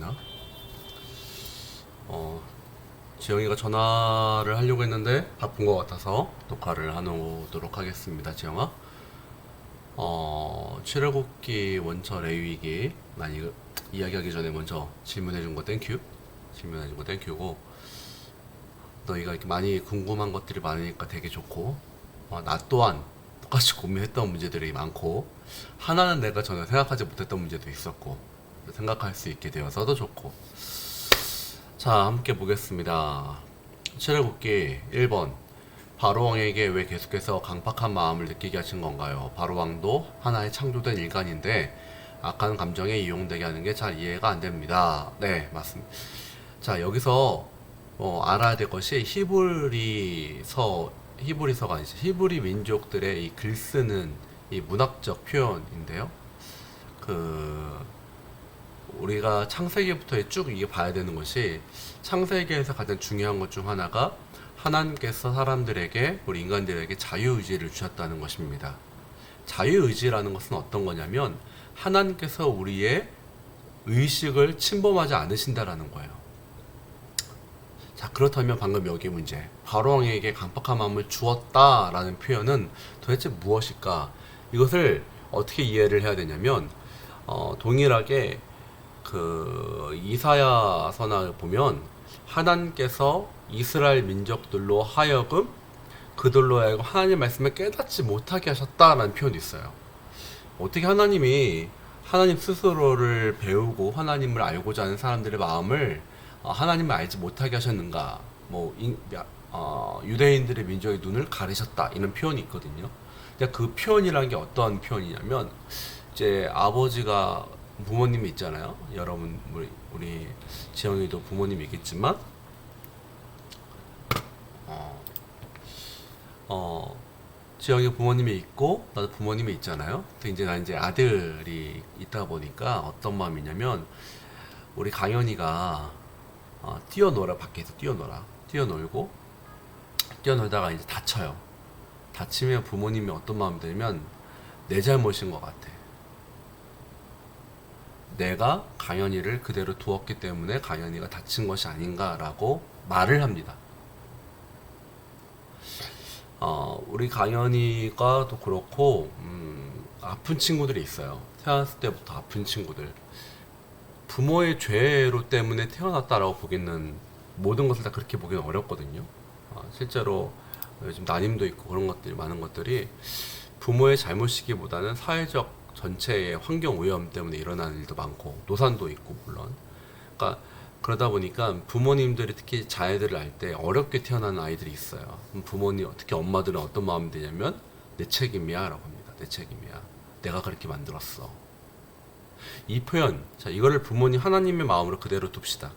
있나? 지영이가 전화를 하려고 했는데 바쁜 것 같아서 녹화를 하도록 하겠습니다. 지영아, 출애굽기 원철 레위기 많이 이야기하기 전에 먼저 질문해준 거 땡큐. 질문해준 거 땡큐고, 너희가 이렇게 많이 궁금한 것들이 많으니까 되게 좋고, 나 또한 똑같이 고민했던 문제들이 많고, 하나는 내가 전혀 생각하지 못했던 문제도 있었고, 생각할 수 있게 되어서도 좋고. 자, 함께 보겠습니다. 출애굽기 1번. 바로왕에게 왜 계속해서 강팍한 마음을 느끼게 하신 건가요? 바로왕도 하나의 창조된 인간인데 악한 감정에 이용되게 하는 게 잘 이해가 안 됩니다. 네, 맞습니다. 자, 여기서 알아야 될 것이 히브리서가 아니지, 히브리 민족들의 이 글 쓰는 이 문학적 표현인데요. 우리가 창세기부터 쭉 이게 봐야 되는 것이, 창세기에서 가장 중요한 것 중 하나가 하나님께서 사람들에게, 우리 인간들에게 자유의지를 주셨다는 것입니다. 자유의지라는 것은 어떤 거냐면 하나님께서 우리의 의식을 침범하지 않으신다라는 거예요. 자, 그렇다면 방금 여기 문제, 바로왕에게 강팍한 마음을 주었다라는 표현은 도대체 무엇일까? 이것을 어떻게 이해를 해야 되냐면, 동일하게 이사야서나 보면 하나님께서 이스라엘 민족들로 하여금 그들로 하여금 하나님 말씀을 깨닫지 못하게 하셨다라는 표현이 있어요. 어떻게 하나님이 하나님 스스로를 배우고 하나님을 알고자 하는 사람들의 마음을 하나님을 알지 못하게 하셨는가? 유대인들의 민족의 눈을 가리셨다, 이런 표현이 있거든요. 근데 그 표현이라는 게 어떤 표현이냐면, 이제 아버지가, 부모님이 있잖아요. 여러분, 우리 지영이도 부모님이 있겠지만, 지영이 부모님이 있고 나도 부모님이 있잖아요. 근데 이제 난 이제 아들이 있다 보니까 어떤 마음이냐면, 우리 강현이가 뛰어놀아, 밖에서 뛰어놀다가 이제 다쳐요. 다치면 부모님이 어떤 마음이 들면, 내 잘못인 것 같아. 내가 강현이를 그대로 두었기 때문에 강현이가 다친 것이 아닌가라고 말을 합니다. 우리 강현이가 또 그렇고, 아픈 친구들이 있어요. 태어났을 때부터 아픈 친구들. 부모의 죄로 때문에 태어났다라고 보기는, 모든 것을 다 그렇게 보기는 어렵거든요. 실제로 요즘 난임도 있고 그런 것들이, 많은 것들이 부모의 잘못이기보다는 사회적 전체의 환경 오염 때문에 일어나는 일도 많고, 노산도 있고 물론. 그러니까 그러다 보니까 부모님들이 특히 자녀들을 알 때 어렵게 태어나는 아이들이 있어요. 부모님, 특히 엄마들은 어떤 마음이 드냐면, 내 책임이야 라고 합니다. 내 책임이야. 내가 그렇게 만들었어. 이 표현, 자, 이거를 부모님, 하나님의 마음으로 그대로 둡시다.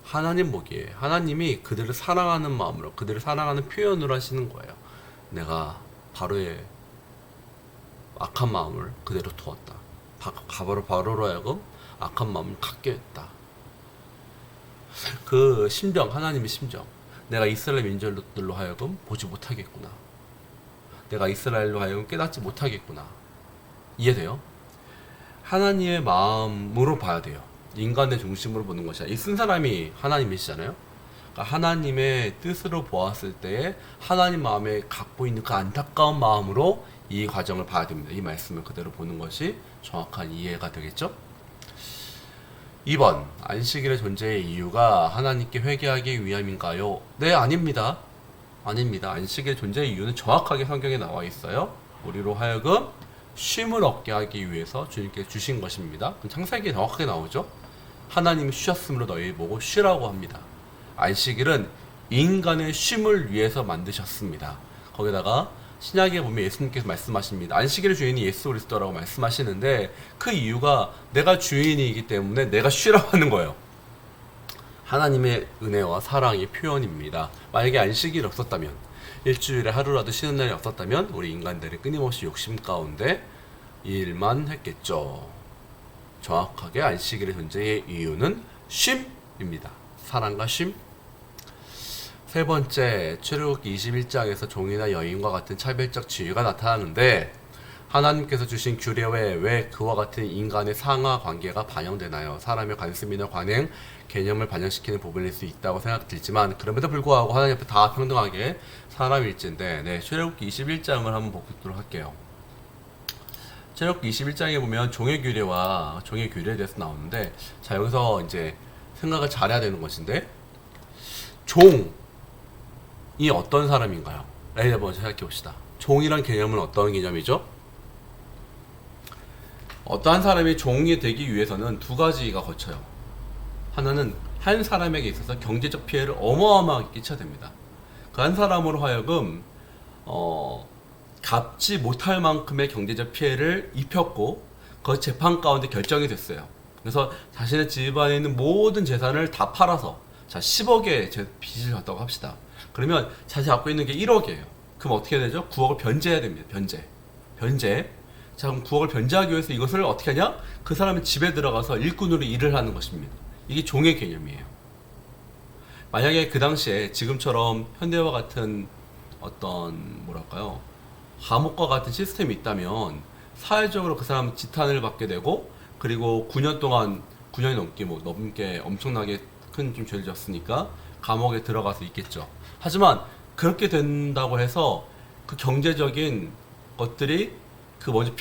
하나님 보기에 하나님이 그들을 사랑하는 마음으로, 그들을 사랑하는 표현으로 하시는 거예요. 내가 바로의 악한 마음을 그대로 두었다. 바로로 하여금 악한 마음을 갖게 했다. 그 심정, 하나님의 심정. 내가 이스라엘 민족들로 하여금 보지 못하겠구나. 내가 이스라엘로 하여금 깨닫지 못하겠구나. 이해돼요? 하나님의 마음으로 봐야 돼요. 인간의 중심으로 보는 것이 아니라, 이 쓴 사람이 하나님이시잖아요. 그러니까 하나님의 뜻으로 보았을 때 하나님 마음에 갖고 있는 그 안타까운 마음으로 이 과정을 봐야 됩니다. 이 말씀을 그대로 보는 것이 정확한 이해가 되겠죠? 2번. 안식일의 존재의 이유가 하나님께 회개하기 위함인가요? 네, 아닙니다. 아닙니다. 안식일의 존재의 이유는 정확하게 성경에 나와 있어요. 우리로 하여금 쉼을 얻게 하기 위해서 주님께 주신 것입니다. 창세기에 정확하게 나오죠. 하나님이 쉬었으므로 너희 보고 쉬라고 합니다. 안식일은 인간의 쉼을 위해서 만드셨습니다. 거기다가 신약에 보면 예수님께서 말씀하십니다. 안식일의 주인이 예수 그리스도라고 말씀하시는데, 그 이유가 내가 주인이기 때문에 내가 쉬라고 하는 거예요. 하나님의 은혜와 사랑의 표현입니다. 만약에 안식일이 없었다면, 일주일에 하루라도 쉬는 날이 없었다면 우리 인간들이 끊임없이 욕심 가운데 일만 했겠죠. 정확하게 안식일의 존재의 이유는 쉼입니다. 사랑과 쉼. 세 번째, 출애굽기 21장에서 종이나 여인과 같은 차별적 지위가 나타나는데, 하나님께서 주신 규례에 왜 그와 같은 인간의 상하 관계가 반영되나요? 사람의 관습이나 관행, 개념을 반영시키는 부분일 수 있다고 생각들지만 그럼에도 불구하고 하나님 앞에 다 평등하게 사람일진데 네, 출애굽기 21장을 한번 보도록 할게요. 출애굽기 21장에 보면 종의 규례와 종의 규례에 대해서 나오는데 자 여기서 이제 생각을 잘해야 되는 것인데 종이 어떤 사람인가요? 라고 먼저 생각해 봅시다. 종이란 개념은 어떤 개념이죠? 어떠한 사람이 종이 되기 위해서는 두 가지가 거쳐요. 하나는 한 사람에게 있어서 경제적 피해를 어마어마하게 끼쳐야 됩니다. 그 한 사람으로 하여금 갚지 못할 만큼의 경제적 피해를 입혔고 그 재판 가운데 결정이 됐어요. 그래서 자신의 집안에 있는 모든 재산을 다 팔아서 자 10억의 빚을 졌다고 합시다. 그러면 자신이 갖고 있는 게 1억이에요. 그럼 어떻게 되죠? 9억을 변제해야 됩니다. 변제. 자 그럼 9억을 변제하기 위해서 이것을 어떻게 하냐? 그 사람의 집에 들어가서 일꾼으로 일을 하는 것입니다. 이게 종의 개념이에요. 만약에 그 당시에 지금처럼 현대와 같은 어떤 뭐랄까요 감옥과 같은 시스템이 있다면 사회적으로 그 사람은 지탄을 받게 되고 그리고 9년이 넘게 엄청나게 큰 좀 죄를 졌으니까 감옥에 들어가서 있겠죠. 하지만 그렇게 된다고 해서 그 경제적인 것들이 그 먼저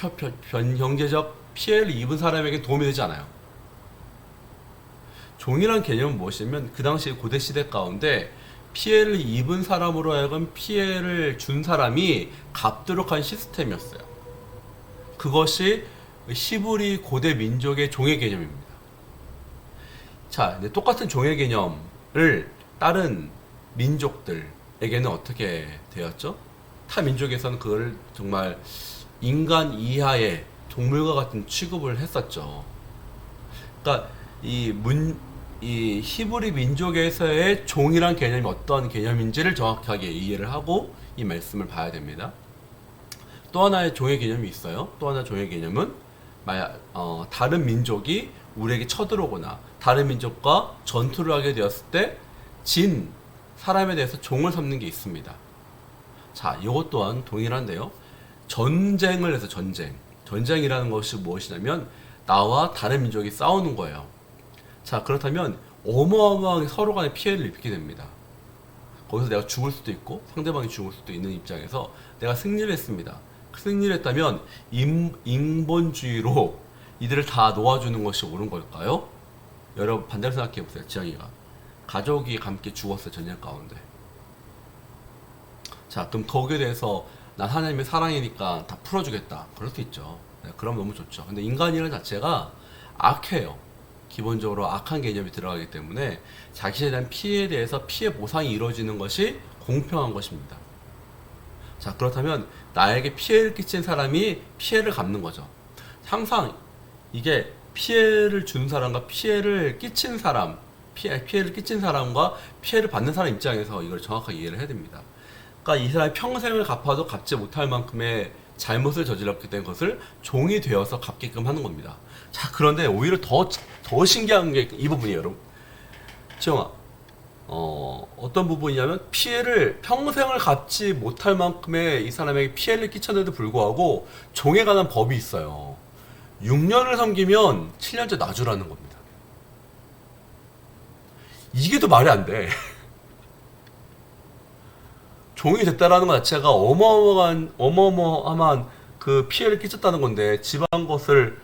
경제적 피해를 입은 사람에게 도움이 되지 않아요. 종이란 개념은 무엇이냐면 그 당시 고대 시대 가운데 피해를 입은 사람으로 하여금 피해를 준 사람이 갚도록 한 시스템이었어요. 그것이 히브리 고대 민족의 종의 개념입니다. 자, 이제 똑같은 종의 개념을 다른 민족들에게는 어떻게 되었죠? 타 민족에서는 그걸 정말 인간 이하의 동물과 같은 취급을 했었죠. 그러니까 이 히브리 민족에서의 종이란 개념이 어떤 개념인지를 정확하게 이해를 하고 이 말씀을 봐야 됩니다. 또 하나의 종의 개념이 있어요. 또 하나의 종의 개념은 다른 민족이 우리에게 쳐들어오거나 다른 민족과 전투를 하게 되었을 때 진 사람에 대해서 종을 삼는 게 있습니다. 자, 이것 또한 동일한데요. 전쟁을 해서 전쟁이라는 것이 무엇이냐면 나와 다른 민족이 싸우는 거예요. 자, 그렇다면 어마어마하게 서로 간에 피해를 입게 됩니다. 거기서 내가 죽을 수도 있고 상대방이 죽을 수도 있는 입장에서 내가 승리를 했습니다. 승리를 했다면 인본주의로 이들을 다 놓아주는 것이 옳은 걸까요? 여러분 반대로 생각해 보세요. 지영이가 가족이 함께 죽었어요. 전쟁 가운데. 자, 그럼 거기에 대해서 난 하나님의 사랑이니까 다 풀어주겠다. 그럴 수 있죠. 네, 그럼 너무 좋죠. 근데 인간이라는 자체가 악해요. 기본적으로 악한 개념이 들어가기 때문에 자신에 대한 피해에 대해서 피해 보상이 이루어지는 것이 공평한 것입니다. 자, 그렇다면 나에게 피해를 끼친 사람이 피해를 갚는 거죠. 항상 이게 피해를 준 사람과 피해를 끼친 사람, 피해를 끼친 사람과 피해를 받는 사람 입장에서 이걸 정확하게 이해를 해야 됩니다. 그러니까 이 사람이 평생을 갚아도 갚지 못할 만큼의 잘못을 저질렀기 때문에 그것을 종이 되어서 갚게끔 하는 겁니다. 자, 그런데 오히려 더 신기한 게 이 부분이에요, 여러분. 지영아, 어떤 부분이냐면 피해를 평생을 갚지 못할 만큼의 이 사람에게 피해를 끼쳤는데도 불구하고 종에 관한 법이 있어요. 6년을 섬기면 7년째 놔주라는 겁니다. 이게 더 말이 안 돼. 종이 됐다라는 것 자체가 어마어마한 그 피해를 끼쳤다는 건데, 집한 것을,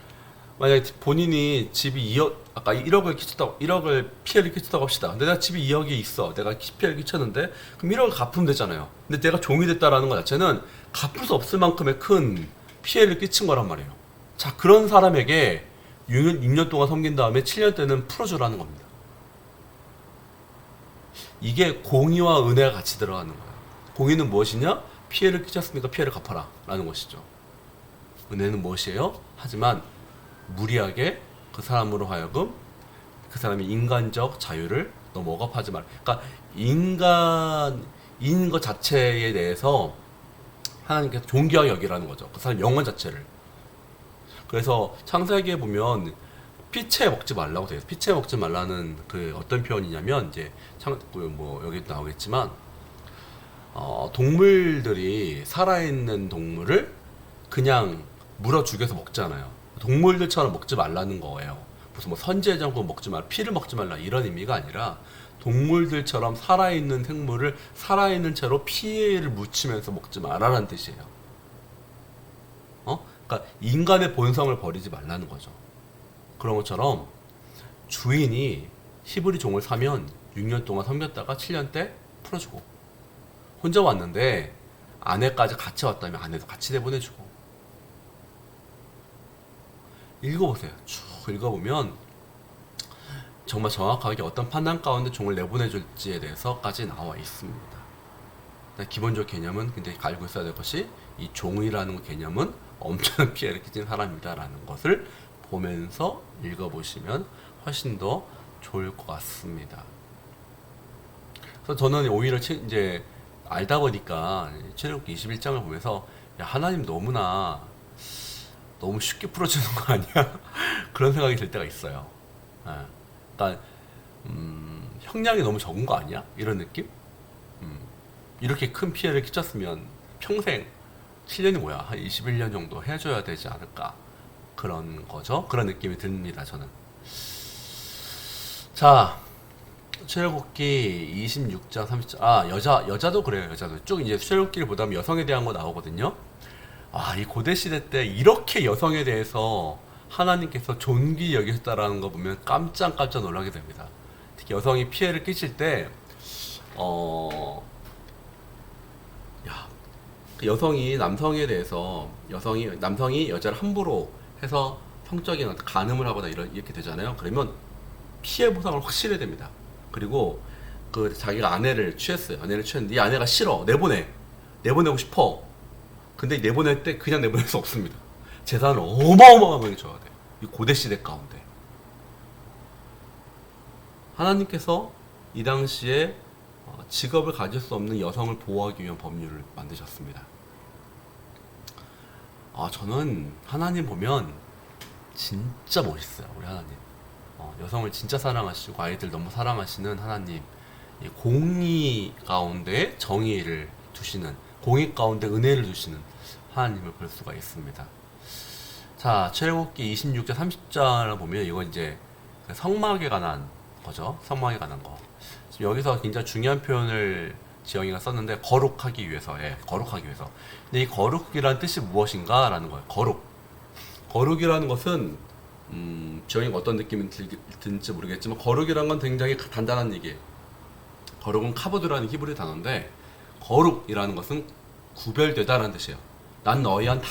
만약에 본인이 집이 2억, 아까 1억을 끼쳤다고, 1억을 피해를 끼쳤다고 합시다. 근데 내가 집이 2억이 있어. 내가 피해를 끼쳤는데, 그럼 1억을 갚으면 되잖아요. 근데 내가 종이 됐다라는 것 자체는 갚을 수 없을 만큼의 큰 피해를 끼친 거란 말이에요. 자, 그런 사람에게 6년 동안 섬긴 다음에 7년 때는 풀어주라는 겁니다. 이게 공의와 은혜가 같이 들어가는 거예요. 공의는 무엇이냐? 피해를 끼쳤으니까 피해를 갚아라 라는 것이죠. 은혜는 무엇이에요? 하지만 무리하게 그 사람으로 하여금 그 사람의 인간적 자유를 너무 억압하지 말라. 그러니까 인간인 것 자체에 대해서 하나님께서 존귀하게 여기라는 거죠. 그 사람 영혼 자체를. 그래서 창세기에 보면 피채 먹지 말라고 돼요. 피채 먹지 말라는 그 어떤 표현이냐면 이제 뭐 여기 나오겠지만 동물들이 살아있는 동물을 그냥 물어 죽여서 먹잖아요. 동물들처럼 먹지 말라는 거예요. 무슨 뭐 선지해장국 먹지 말라, 피를 먹지 말라 이런 의미가 아니라 동물들처럼 살아있는 생물을 살아있는 채로 피해를 묻히면서 먹지 말라는 뜻이에요. 그러니까 인간의 본성을 버리지 말라는 거죠. 그런 것처럼 주인이 히브리 종을 사면 6년 동안 섬겼다가 7년 때 풀어주고, 혼자 왔는데 아내까지 같이 왔다면 아내도 같이 내보내주고. 읽어보세요. 쭉 읽어보면 정말 정확하게 어떤 판단 가운데 종을 내보내줄지에 대해서까지 나와 있습니다. 기본적 개념은 근데 알고 있어야 될 것이, 이 종이라는 개념은 엄청난 피해를 끼친 사람이다라는 것을 보면서 읽어보시면 훨씬 더 좋을 것 같습니다. 그래서 저는 오히려 이제 알다 보니까 출애굽기 21장을 보면서, 야, 하나님 너무 쉽게 풀어주는 거 아니야? 그런 생각이 들 때가 있어요. 그러니까 형량이 너무 적은 거 아니야? 이런 느낌? 이렇게 큰 피해를 끼쳤으면 평생 7년이 뭐야? 한 21년 정도 해줘야 되지 않을까? 그런 거죠. 그런 느낌이 듭니다, 저는. 자, 출애굽기 26장 30장. 여자도 그래요. 여자도 쭉 이제 출애굽기를 보다 보면 여성에 대한 거 나오거든요. 이 고대 시대 때 이렇게 여성에 대해서 하나님께서 존귀 여기셨다라는 거 보면 깜짝 놀라게 됩니다. 특히 여성이 피해를 끼칠 때, 그 여성이 남성에 대해서, 남성이 여자를 함부로 해서 성적인 어떤 간음을 하거나 이렇게 되잖아요. 그러면 피해 보상을 확실히 해야 됩니다. 그리고 그 자기가 아내를 취했는데 이 아내가 싫어, 내보내고 싶어. 근데 내보낼 때 그냥 내보낼 수 없습니다. 재산을 어마어마하게 줘야 돼요. 이 고대 시대 가운데 하나님께서 이 당시에 직업을 가질 수 없는 여성을 보호하기 위한 법률을 만드셨습니다. 저는 하나님 보면 진짜 멋있어요. 우리 하나님. 여성을 진짜 사랑하시고 아이들 너무 사랑하시는 하나님. 이 공의 가운데 정의를 두시는, 공의 가운데 은혜를 두시는 하나님을 볼 수가 있습니다. 자, 출애굽기 26장 30장을 보면 이건 이제 성막에 관한 거죠. 성막에 관한 거. 지금 여기서 굉장히 중요한 표현을 지영이가 썼는데, 거룩하기 위해서. 거룩하기 위해서. 근데 이 거룩이라는 뜻이 무엇인가라는 거예요. 거룩이라는 것은 지영이가 어떤 느낌이 드는지 모르겠지만, 거룩이라는 건 굉장히 단단한 얘기예요. 거룩은 카보드라는 히브리 단어인데, 거룩이라는 것은 구별되다라는 뜻이에요. 난 너희한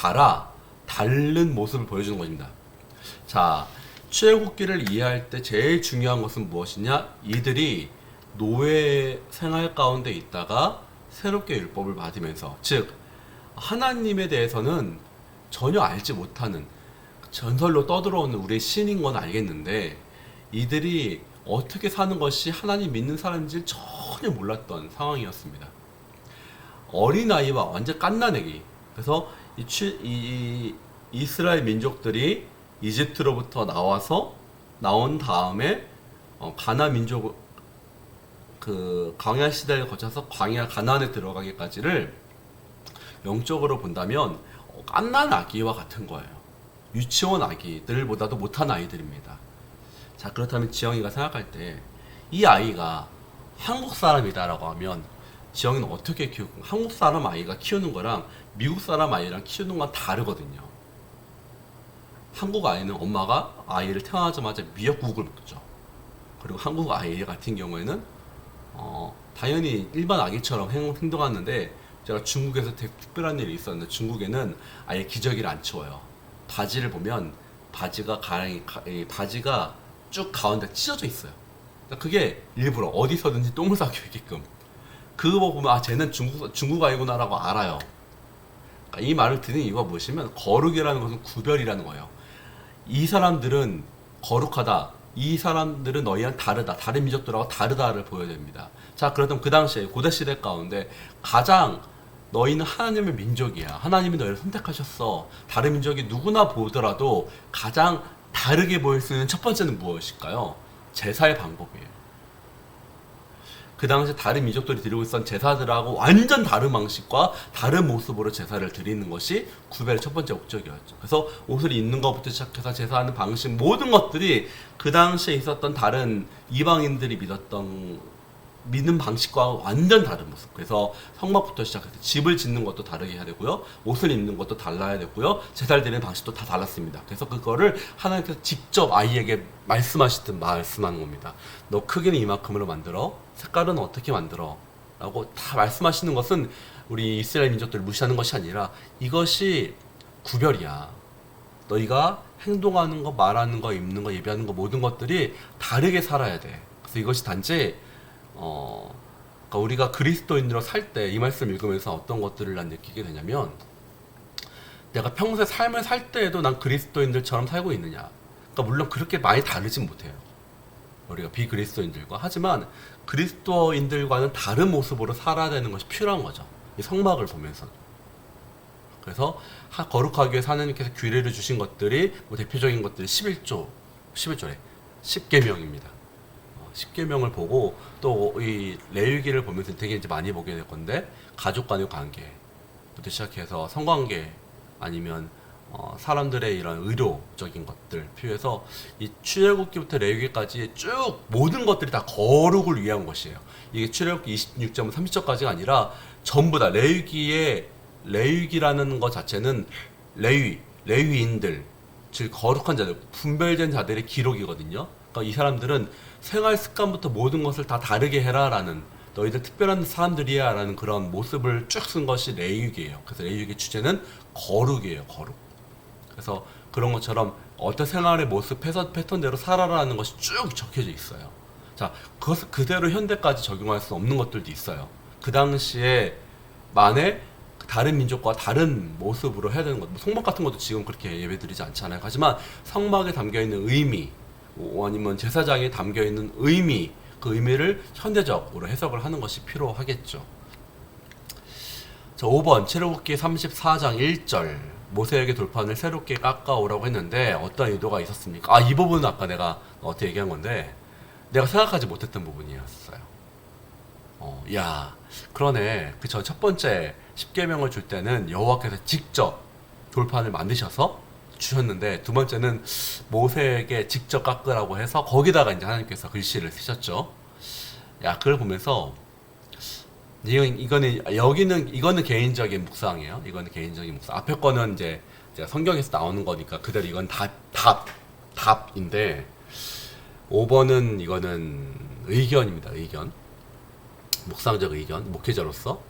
다른 모습을 보여주는 것입니다. 자, 출애굽기를 이해할 때 제일 중요한 것은 무엇이냐? 이들이 노예 생활 가운데 있다가 새롭게 율법을 받으면서, 즉 하나님에 대해서는 전혀 알지 못하는, 전설로 떠들어오는 우리의 신인 건 알겠는데, 이들이 어떻게 사는 것이 하나님 믿는 사람인지 전혀 몰랐던 상황이었습니다. 어린아이와 완전 갓난아기. 그래서 이 이스라엘 민족들이 이집트로부터 나온 다음에 가나안 민족, 그 광야 시대를 거쳐서 가나안에 들어가기까지를 영적으로 본다면 갓난 아기와 같은 거예요. 유치원 아기들보다도 못한 아이들입니다. 자, 그렇다면 지영이가 생각할 때 이 아이가 한국 사람이다라고 하면 지영이는 어떻게 키우고, 한국 사람 아이가 키우는 거랑 미국 사람 아이랑 키우는 건 다르거든요. 한국 아이는 엄마가 아이를 태어나자마자 미역국을 먹죠. 그리고 한국 아이 같은 경우에는 당연히 일반 아기처럼 행동하는데, 제가 중국에서 되게 특별한 일이 있었는데, 중국에는 아예 기저귀를 안 치워요. 바지를 보면 바지가 쭉 가운데 찢어져 있어요. 그러니까 그게 일부러 어디서든지 똥을 싸게 하게끔. 그거 보면 쟤는 중국 아이구나라고 알아요. 그러니까 이 말을 드는 이유가 무엇이면, 거룩이라는 것은 구별이라는 거예요. 이 사람들은 거룩하다, 이 사람들은 너희랑 다르다, 다른 민족들하고 다르다를 보여야 됩니다. 자, 그렇다면 그 당시에 고대 시대 가운데 가장 너희는 하나님의 민족이야, 하나님이 너희를 선택하셨어, 다른 민족이 누구나 보더라도 가장 다르게 보일 수 있는 첫 번째는 무엇일까요? 제사의 방법이에요. 그 당시 다른 민족들이 드리고 있었던 제사들하고 완전 다른 방식과 다른 모습으로 제사를 드리는 것이 구별의 첫 번째 목적이었죠. 그래서 옷을 입는 것부터 시작해서 제사하는 방식 모든 것들이 그 당시에 있었던 다른 이방인들이 믿는 방식과 완전 다른 모습. 그래서 성막부터 시작해서 집을 짓는 것도 다르게 해야 되고요. 옷을 입는 것도 달라야 되고요. 제사를 드리는 방식도 다 달랐습니다. 그래서 그거를 하나님께서 직접 아이에게 말씀하는 겁니다. 너 크기는 이만큼으로 만들어. 색깔은 어떻게 만들어. 라고 다 말씀하시는 것은 우리 이스라엘 민족들을 무시하는 것이 아니라 이것이 구별이야. 너희가 행동하는 거, 말하는 거, 입는 거, 예배하는 거 모든 것들이 다르게 살아야 돼. 그래서 이것이 단지 그러니까 우리가 그리스도인으로 살 때 이 말씀 읽으면서 어떤 것들을 난 느끼게 되냐면 내가 평소에 삶을 살 때에도 난 그리스도인들처럼 살고 있느냐. 그러니까 물론 그렇게 많이 다르진 못해요. 우리가 비그리스도인들과. 하지만 그리스도인들과는 다른 모습으로 살아야 되는 것이 필요한 거죠. 이 성막을 보면서. 그래서 거룩하기 위해서 하나님께서 규례를 주신 것들이 대표적인 것들이 11조래 10계명입니다. 10계명을 보고 또 이 레위기를 보면서 되게 이제 많이 보게 될 건데 가족 간의 관계부터 시작해서 성관계 아니면 사람들의 이런 의료적인 것들 필요해서 이 출애굽기부터 레위기까지 쭉 모든 것들이 다 거룩을 위한 것이에요. 이게 출애굽기 26점 30절까지가 아니라 전부 다 레위기라는 것 자체는 레위인들 즉 거룩한 자들 분별된 자들의 기록이거든요. 그러니까 이 사람들은 생활 습관부터 모든 것을 다 다르게 해라라는 너희들 특별한 사람들이야 라는 그런 모습을 쭉 쓴 것이 레위기예요. 그래서 레위기의 주제는 거룩이에요. 거룩. 그래서 그런 것처럼 어떤 생활의 모습 패턴대로 살아라는 것이 쭉 적혀져 있어요. 자, 그것을 그대로 현대까지 적용할 수 없는 것들도 있어요. 그 당시에 만에 다른 민족과 다른 모습으로 해야 되는 것, 성막 같은 것도 지금 그렇게 예배드리지 않잖아요. 하지만 성막에 담겨있는 의미 아니면 제사장에 담겨있는 의미, 그 의미를 현대적으로 해석을 하는 것이 필요하겠죠. 자, 5번 출애굽기 34장 1절 모세에게 돌판을 새롭게 깎아오라고 했는데 어떤 의도가 있었습니까? 이 부분은 아까 내가 어떻게 얘기한 건데 내가 생각하지 못했던 부분이었어요. 야, 그러네. 그 전 첫 번째 10계명을 줄 때는 여호와께서 직접 돌판을 만드셔서 주셨는데 두 번째는 모세에게 직접 깎으라고 해서 거기다가 이제 하나님께서 글씨를 쓰셨죠. 야, 그걸 보면서 이거는 개인적인 묵상이에요. 이거는 개인적인 묵상. 앞에 거는 이제 제가 성경에서 나오는 거니까 그대로 이건 답인데 5번은 이거는 의견입니다. 의견. 묵상적 의견. 목회자로서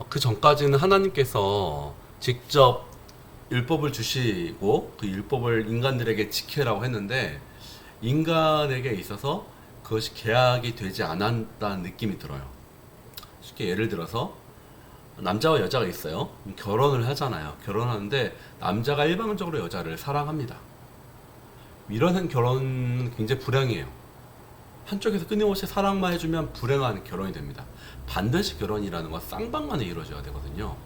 그 전까지는 하나님께서 직접 율법을 주시고 그 율법을 인간들에게 지키라고 했는데 인간에게 있어서 그것이 계약이 되지 않았다는 느낌이 들어요. 쉽게 예를 들어서 남자와 여자가 있어요. 결혼을 하잖아요. 결혼하는데 남자가 일방적으로 여자를 사랑합니다. 이런 결혼은 굉장히 불행해요. 한쪽에서 끊임없이 사랑만 해주면 불행한 결혼이 됩니다. 반드시 결혼이라는 건 쌍방간에 이루어져야 되거든요.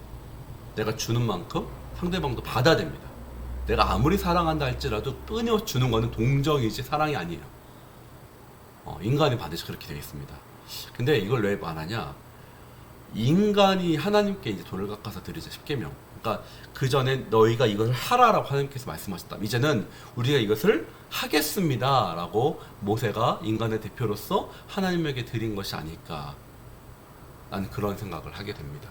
내가 주는 만큼 상대방도 받아야 됩니다. 내가 아무리 사랑한다 할지라도 끊임없이 주는 거는 동정이지 사랑이 아니에요. 인간이 반드시 그렇게 되어 있습니다. 근데 이걸 왜 말하냐? 인간이 하나님께 이제 돌을 깎아서 드리자 10계명. 그러니까 그 전에 너희가 이것을 하라라고 하나님께서 말씀하셨다. 이제는 우리가 이것을 하겠습니다라고 모세가 인간의 대표로서 하나님에게 드린 것이 아닐까. 라는 그런 생각을 하게 됩니다.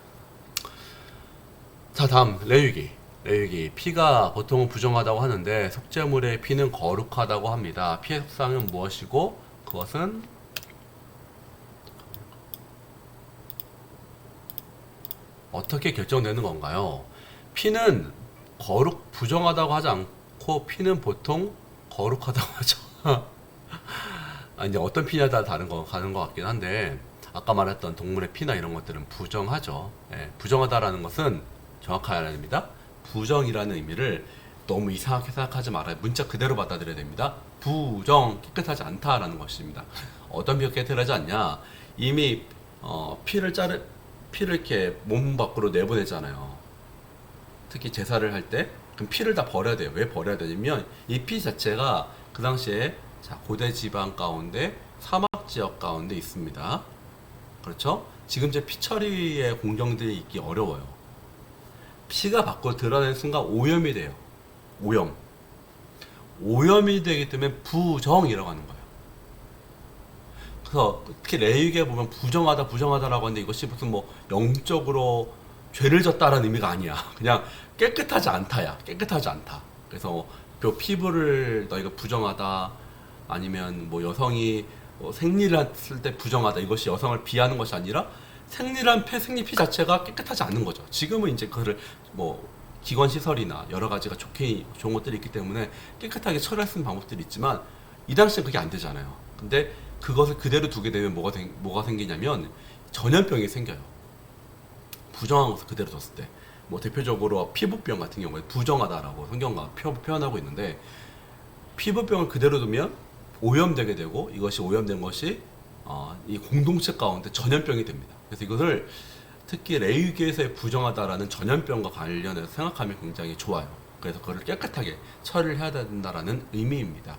자, 다음 레위기. 피가 보통은 부정하다고 하는데 속죄물의 피는 거룩하다고 합니다. 피의 속상은 무엇이고 그것은 어떻게 결정되는 건가요? 피는 부정하다고 하지 않고 피는 보통 거룩하다고 하죠. 이제 어떤 피냐에 따라 가는 것 같긴 한데 아까 말했던 동물의 피나 이런 것들은 부정하죠. 부정하다라는 것은 정확하게 알아야 됩니다. 부정이라는 의미를 너무 이상하게 생각하지 말아요. 문자 그대로 받아들여야 됩니다. 부정, 깨끗하지 않다라는 것입니다. 어떤 피가 깨끗하지 않냐? 이미 피를 이렇게 몸 밖으로 내보내잖아요. 특히 제사를 할 때 그럼 피를 다 버려야 돼요. 왜 버려야 되냐면 이 피 자체가 그 당시에 고대 지방 가운데 사막 지역 가운데 있습니다. 그렇죠? 지금 제 피 처리의 공정들이 있기 어려워요. 피가 밖으로 드러나는 순간 오염이 돼요. 오염. 오염이 되기 때문에 부정이라고 하는 거예요. 그래서 특히 레위기에 보면 부정하다 부정하다라고 하는데 이것이 무슨 뭐 영적으로 죄를 졌다라는 의미가 아니야. 그냥 깨끗하지 않다야. 깨끗하지 않다. 그래서 그 피부를 너희가 부정하다 아니면 뭐 여성이 뭐 생리를 했을 때 부정하다 이것이 여성을 비하는 것이 아니라 생리란 생리피 자체가 깨끗하지 않는 거죠. 지금은 이제 그거를 뭐 기관 시설이나 여러 가지가 좋은 것들이 있기 때문에 깨끗하게 처리할 수 있는 방법들이 있지만 이 당시엔 그게 안 되잖아요. 근데 그것을 그대로 두게 되면 뭐가 생기냐면 전염병이 생겨요. 부정한 것을 그대로 뒀을 때. 뭐 대표적으로 피부병 같은 경우에 부정하다라고 성경과 표현하고 있는데 피부병을 그대로 두면 오염되게 되고 이것이 오염된 것이 이 공동체 가운데 전염병이 됩니다. 그래서 이것을 특히 레위기에서의 부정하다라는 전염병과 관련해서 생각하면 굉장히 좋아요. 그래서 그걸 깨끗하게 처리를 해야 된다라는 의미입니다.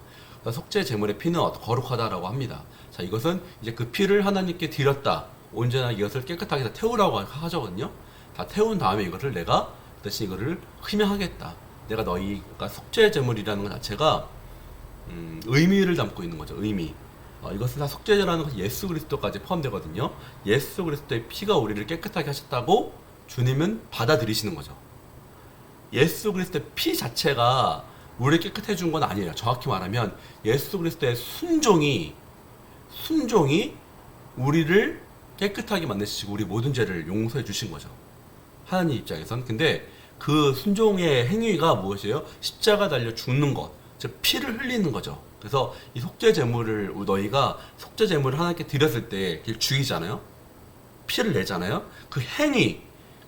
속죄 제물의 피는 거룩하다라고 합니다. 자, 이것은 이제 그 피를 하나님께 드렸다. 언제나 이것을 깨끗하게 다 태우라고 하거든요. 다 태운 다음에 이것을 내가 대신 이거를 흠양하겠다. 내가 너희가 속죄 제물이라는 것 자체가 의미를 담고 있는 거죠. 의미. 이것은 다 속죄제라는 것이 예수 그리스도까지 포함되거든요. 예수 그리스도의 피가 우리를 깨끗하게 하셨다고 주님은 받아들이시는 거죠. 예수 그리스도의 피 자체가 우리를 깨끗해 준 건 아니에요. 정확히 말하면 예수 그리스도의 순종이 우리를 깨끗하게 만드시고 우리 모든 죄를 용서해 주신 거죠. 하나님 입장에선. 근데 그 순종의 행위가 무엇이에요? 십자가 달려 죽는 것, 즉 피를 흘리는 거죠. 그래서 이 속죄 제물을 너희가 속죄 제물을 하나님께 드렸을 때 죽이잖아요. 피를 내잖아요. 그 행위,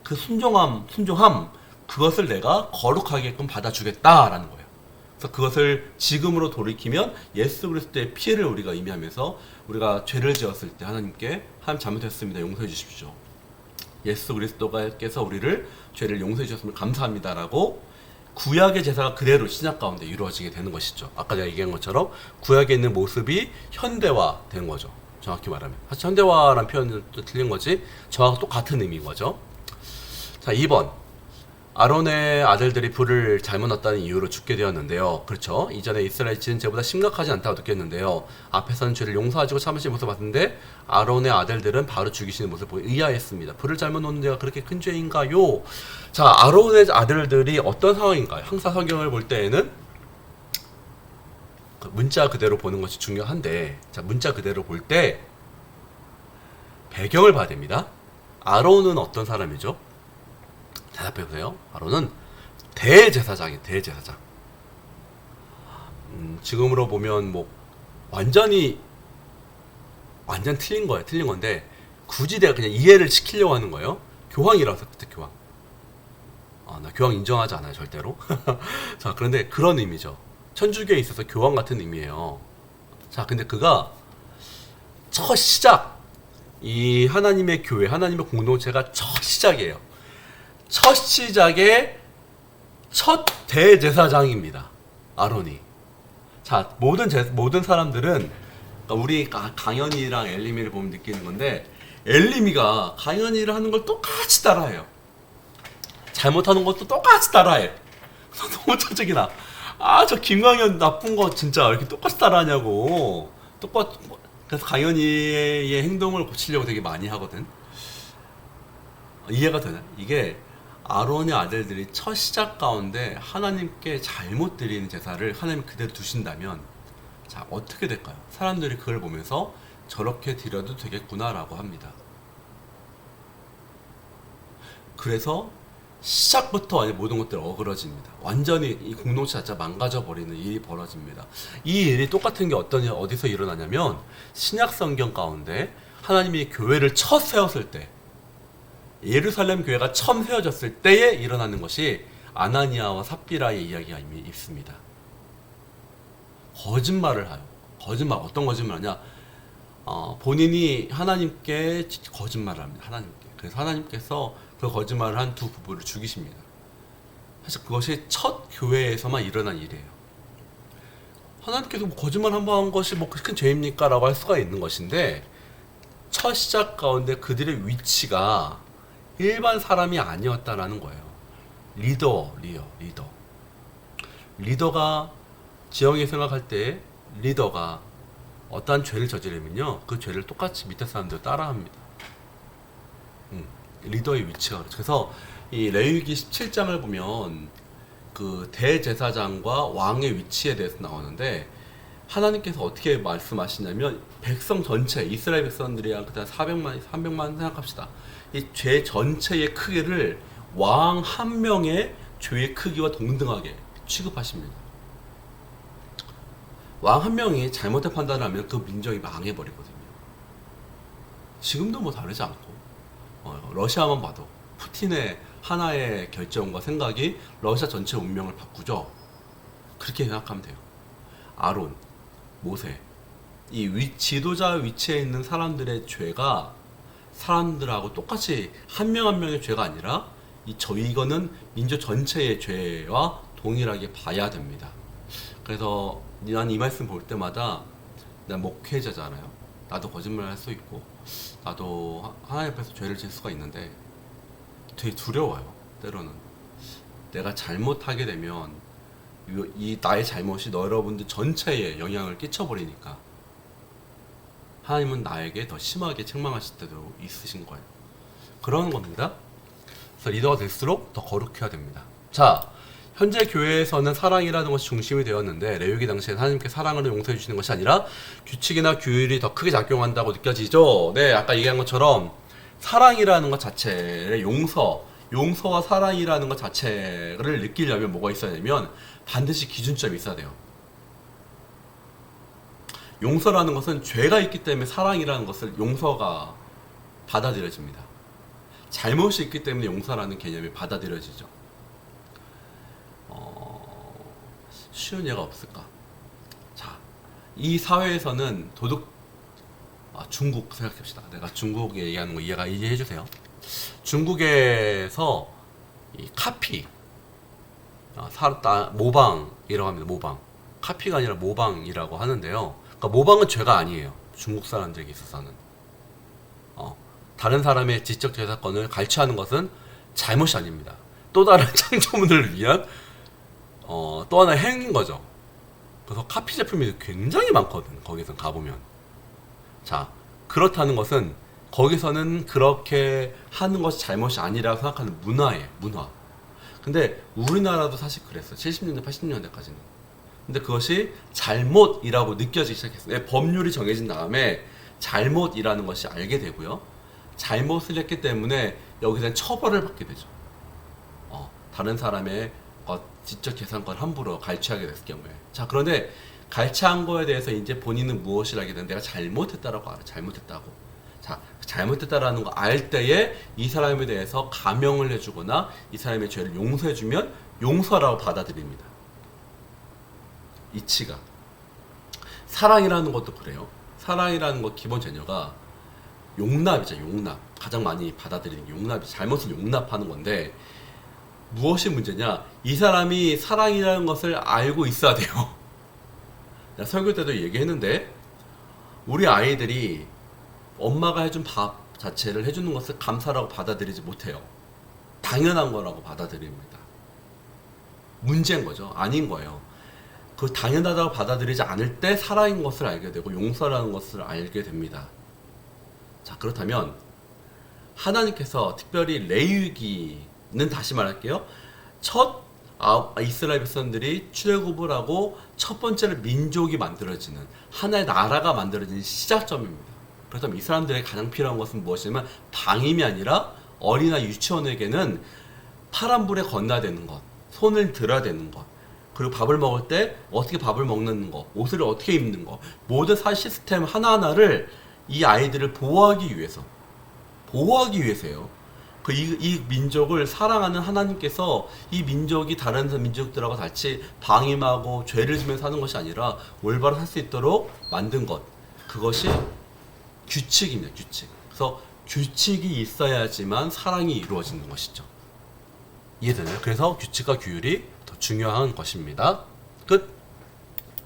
그 순종함 그것을 내가 거룩하게끔 받아주겠다라는 거예요. 그래서 그것을 지금으로 돌이키면 예수 그리스도의 피를 우리가 의미하면서 우리가 죄를 지었을 때 하나님께 하나님 잘못했습니다. 용서해 주십시오. 예수 그리스도께서 우리를 죄를 용서해 주셨음을 감사합니다라고 구약의 제사가 그대로 신약 가운데 이루어지게 되는 것이죠. 아까 제가 얘기한 것처럼 구약에 있는 모습이 현대화 된 거죠. 정확히 말하면. 사실 현대화라는 표현은 또 틀린 거지 저하고 똑같은 의미인 거죠. 자, 2번. 아론의 아들들이 불을 잘못 놨다는 이유로 죽게 되었는데요. 그렇죠. 이전에 이스라엘 지은 죄보다 심각하지 않다고 느꼈는데요. 앞에서는 죄를 용서하시고 참으시는 모습을 봤는데 아론의 아들들은 바로 죽이시는 모습을 보고 의아했습니다. 불을 잘못 놓는 데가 그렇게 큰 죄인가요? 자, 아론의 아들들이 어떤 상황인가요? 항상 성경을 볼 때에는 문자 그대로 보는 것이 중요한데, 자, 문자 그대로 볼 때 배경을 봐야 됩니다. 아론은 어떤 사람이죠? 대답해보세요. 아론은 대제사장이에요. 대제사장. 지금으로 보면 뭐 완전 틀린 거예요. 틀린 건데 굳이 내가 그냥 이해를 시키려고 하는 거예요. 교황이라서 그때 교황. 나 교황 인정하지 않아요. 절대로. 자, 그런데 그런 의미죠. 천주교에 있어서 교황 같은 의미예요. 자, 근데 그가 첫 시작, 이 하나님의 교회, 하나님의 공동체가 첫 시작이에요. 첫 시작의 첫 대제사장입니다. 아론이. 자, 모든 사람들은 그러니까 우리 강현이랑 엘리미를 보면 느끼는 건데 엘리미가 강현이를 하는 걸 똑같이 따라해요. 잘못하는 것도 똑같이 따라해. 너무 짜증이나. 저 김강현 나쁜 거 진짜 왜 이렇게 똑같이 따라하냐고. 그래서 강현이의 행동을 고치려고 되게 많이 하거든. 이해가 되나? 이게 아론의 아들들이 첫 시작 가운데 하나님께 잘못 드리는 제사를 하나님 그대로 두신다면 자, 어떻게 될까요? 사람들이 그걸 보면서 저렇게 드려도 되겠구나라고 합니다. 그래서 시작부터 모든 것들이 어그러집니다. 완전히 이 공동체 자체가 망가져버리는 일이 벌어집니다. 이 일이 똑같은 게 어디서 일어나냐면 신약 성경 가운데 하나님이 교회를 첫 세웠을 때 예루살렘 교회가 처음 세워졌을 때에 일어나는 것이 아나니아와 삽비라의 이야기가 이미 있습니다. 거짓말을 해요. 거짓말. 어떤 거짓말 하냐? 본인이 하나님께 거짓말을 합니다. 하나님께. 그래서 하나님께서 그 거짓말을 한 두 부부를 죽이십니다. 사실 그것이 첫 교회에서만 일어난 일이에요. 하나님께서 거짓말 한 번 한 것이 뭐 큰 죄입니까? 라고 할 수가 있는 것인데 첫 시작 가운데 그들의 위치가 일반 사람이 아니었다라는 거예요. 리더. 리더가 지영이 생각할 때 리더가 어떠한 죄를 저지르면요, 그 죄를 똑같이 밑에 사람들 따라합니다. 리더의 위치가 그렇죠. 그래서 이 레위기 17장을 보면 그 대제사장과 왕의 위치에 대해서 나오는데, 하나님께서 어떻게 말씀하시냐면, 백성 전체, 이스라엘 백성들이랑 그다음 400만, 300만 생각합시다. 이 죄 전체의 크기를 왕 한 명의 죄의 크기와 동등하게 취급하십니다. 왕 한 명이 잘못된 판단을 하면 그 민족이 망해버리거든요. 지금도 뭐 다르지 않고, 러시아만 봐도 푸틴의 하나의 결정과 생각이 러시아 전체 운명을 바꾸죠. 그렇게 생각하면 돼요. 아론, 모세, 이 지도자 위치에 있는 사람들의 죄가 사람들하고 똑같이 한 명 한 명의 죄가 아니라 이거는 민족 전체의 죄와 동일하게 봐야 됩니다. 그래서 난 이 말씀 볼 때마다, 난 목회자잖아요. 나도 거짓말 할 수 있고, 나도 하나님 앞에서 죄를 질 수가 있는데 되게 두려워요. 때로는 내가 잘못하게 되면 이 나의 잘못이 여러분들 전체에 영향을 끼쳐버리니까 하나님은 나에게 더 심하게 책망하실 때도 있으신 거예요. 그런 겁니다. 그래서 리더가 될수록 더 거룩해야 됩니다. 자, 현재 교회에서는 사랑이라는 것이 중심이 되었는데, 레위기 당시에 하나님께 사랑으로 용서해 주시는 것이 아니라 규칙이나 규율이 더 크게 작용한다고 느껴지죠. 네, 아까 얘기한 것처럼 사랑이라는 것 자체를 용서와 사랑이라는 것 자체를 느끼려면 뭐가 있어야 되면 반드시 기준점이 있어야 돼요. 용서라는 것은 죄가 있기 때문에 사랑이라는 것을 용서가 받아들여집니다. 잘못이 있기 때문에 용서라는 개념이 받아들여지죠. 쉬운 예가 없을까? 자, 이 사회에서는 중국 생각합시다. 내가 중국 얘기하는 거 이해해 주세요. 중국에서 이 카피, 모방이라고 합니다. 모방. 카피가 아니라 모방이라고 하는데요. 그러니까 모방은 죄가 아니에요. 중국 사람들에게 있어서는. 다른 사람의 지적 재산권을 갈취하는 것은 잘못이 아닙니다. 또 다른 창조물을 위한 또 하나의 행위인 거죠. 그래서 카피 제품이 굉장히 많거든. 거기서 가보면. 자, 그렇다는 것은 거기서는 그렇게 하는 것이 잘못이 아니라고 생각하는 문화예요. 문화. 근데 우리나라도 사실 그랬어요. 70년대, 80년대까지는. 근데 그것이 잘못이라고 느껴지기 시작했어요. 법률이 정해진 다음에 잘못이라는 것이 알게 되고요. 잘못을 했기 때문에 여기서는 처벌을 받게 되죠. 다른 사람의 지적 재산권을 함부로 갈취하게 됐을 경우에. 자, 그런데 갈취한 거에 대해서 이제 본인은 무엇을 알게 되는, 내가 잘못했다라고 알아. 잘못했다고. 자, 잘못했다라는 거 알 때에 이 사람에 대해서 감형을 해주거나 이 사람의 죄를 용서해주면 용서라고 받아들입니다. 이치가. 사랑이라는 것도 그래요. 사랑이라는 것 기본 재료가 용납이죠. 용납. 가장 많이 받아들이는 게 용납이, 잘못을 용납하는 건데, 무엇이 문제냐? 이 사람이 사랑이라는 것을 알고 있어야 돼요. 설교 때도 얘기했는데, 우리 아이들이 엄마가 해준 밥 자체를 해주는 것을 감사라고 받아들이지 못해요. 당연한 거라고 받아들입니다. 문제인 거죠. 아닌 거예요. 그 당연하다고 받아들이지 않을 때 사랑인 것을 알게 되고 용서라는 것을 알게 됩니다. 자, 그렇다면 하나님께서 특별히 레위기는, 다시 말할게요, 첫 이스라엘 백성들이 출애굽을 하고 첫 번째로 민족이 만들어지는, 하나의 나라가 만들어지는 시작점입니다. 그렇다면 이 사람들에게 가장 필요한 것은 무엇이냐면, 방임이 아니라 어린아이 유치원에게는 파란 불에 건너야 되는 것, 손을 들어야 되는 것, 그리고 밥을 먹을 때 어떻게 밥을 먹는 것, 옷을 어떻게 입는 것, 모든 시스템 하나하나를 이 아이들을 보호하기 위해서예요. 이 민족을 사랑하는 하나님께서 이 민족이 다른 민족들하고 같이 방임하고 죄를 지면서 사는 것이 아니라 올바로 살 수 있도록 만든 것, 그것이 규칙입니다. 규칙. 그래서 규칙이 있어야지만 사랑이 이루어지는 것이죠. 이해되나요? 그래서 규칙과 규율이 더 중요한 것입니다.